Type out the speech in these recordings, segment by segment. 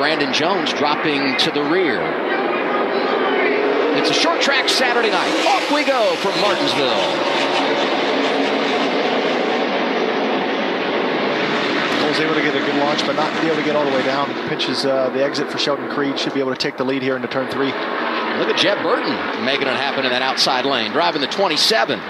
Brandon Jones dropping to the rear. It's a short track Saturday night. Off we go from Martinsville. Was able to get a good launch, but not be able to get all the way down. Pinches the exit for Sheldon Creed. Should be able to take the lead here into turn 3. Look at Jeb Burton making it happen in that outside lane, driving the 27.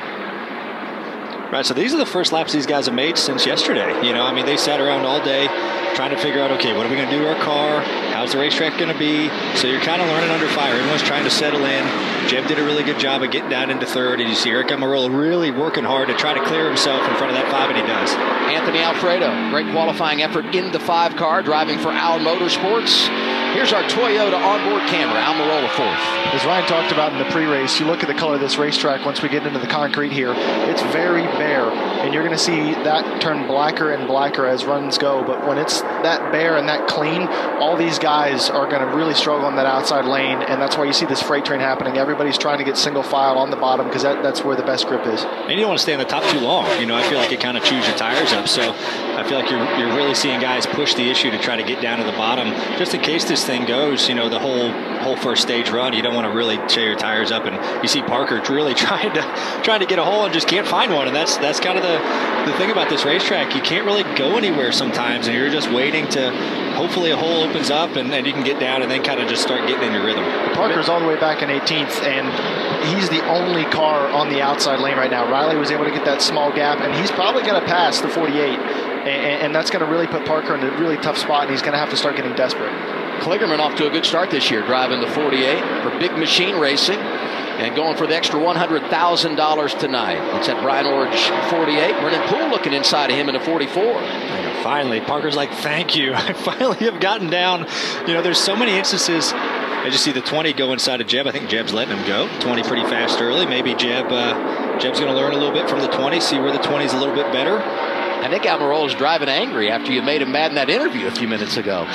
Right, so these are the first laps these guys have made since yesterday. You know, I mean, they sat around all day trying to figure out, okay, what are we going to do to our car? How's the racetrack going to be? So you're kind of learning under fire. Everyone's trying to settle in. Jeb did a really good job of getting down into third, and you see Eric Amarola really working hard to try to clear himself in front of that 5, and he does. Anthony Alfredo, great qualifying effort in the 5 car, driving for Al Motorsports. Here's our Toyota onboard camera, Almirola fourth. As Ryan talked about in the pre-race, you look at the color of this racetrack once we get into the concrete here, it's very bare, and you're going to see that turn blacker and blacker as runs go. But when it's that bare and that clean, all these guys are going to really struggle in that outside lane, and that's why you see this freight train happening. Everybody's trying to get single file on the bottom because that's where the best grip is. And you don't want to stay in the top too long. You know, I feel like it kind of chews your tires up. So I feel like you're really seeing guys push the issue to try to get down to the bottom, just in case this thing goes, you know, the whole first stage run. You don't want to really tear your tires up, and you see Parker really trying to get a hole and just can't find one. And that's kind of the thing about this racetrack. You can't really go anywhere sometimes, and you're just waiting to hopefully a hole opens up and you can get down and then kind of just start getting in your rhythm. Parker's all the way back in 18th, and he's the only car on the outside lane right now. Riley was able to get that small gap, and he's probably going to pass the 48, and that's going to really put Parker in a really tough spot, and he's going to have to start getting desperate. Kligerman off to a good start this year, driving the 48 for Big Machine Racing and going for the extra $100,000 tonight. It's at Brian Orridge 48. Brennan Poole looking inside of him in a 44. And finally, Parker's like, thank you. I finally have gotten down. You know, there's so many instances. As you see the 20 go inside of Jeb. I think Jeb's letting him go. 20 pretty fast early. Maybe Jeb's going to learn a little bit from the 20, see where the 20 is a little bit better. I think Almirola's driving angry after you made him mad in that interview a few minutes ago.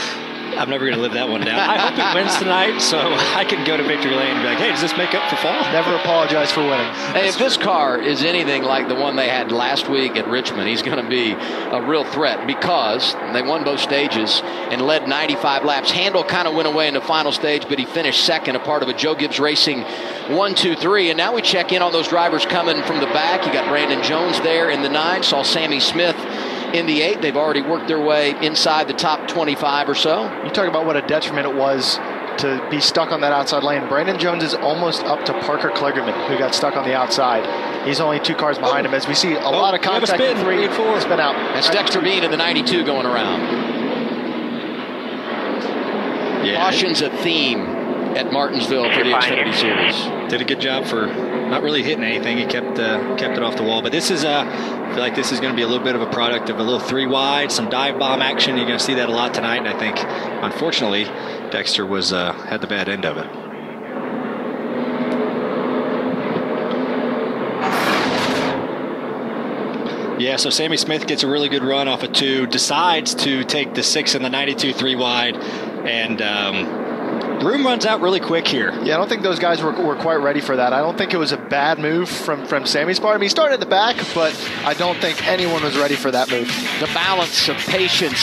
I'm never going to live that one down. I hope it wins tonight so I can go to victory lane and be like, hey, does this make up for fall? Never apologize for winning. Hey, if this car is anything like the one they had last week at Richmond, he's going to be a real threat because they won both stages and led 95 laps. Handel kind of went away in the final stage, but he finished second, a part of a Joe Gibbs Racing 1, 2, 3. And now we check in on those drivers coming from the back. You got Brandon Jones there in the 9, saw Sammy Smith in the 8. They've already worked their way inside the top 25 or so. You talk about what a detriment it was to be stuck on that outside lane. Brandon Jones is almost up to Parker Kligerman, who got stuck on the outside. He's only 2 cars behind him as we see a lot of contact in 3 and 4. Spin out. That's Dexter Bean in the 92 going around. Yeah. Caution's a theme at Martinsville for the Xfinity Series. Did a good job for not really hitting anything. He kept it off the wall. But this is I feel like this is going to be a little bit of a product of a little 3 wide, some dive bomb action. You're going to see that a lot tonight. And I think, unfortunately, Dexter was had the bad end of it. Yeah, so Sammy Smith gets a really good run off of 2, decides to take the 6 and the 92 3 wide, and room runs out really quick here. Yeah, I don't think those guys were quite ready for that. I don't think it was a bad move from Sammy's part. I mean, he started at the back, but I don't think anyone was ready for that move. The balance of patience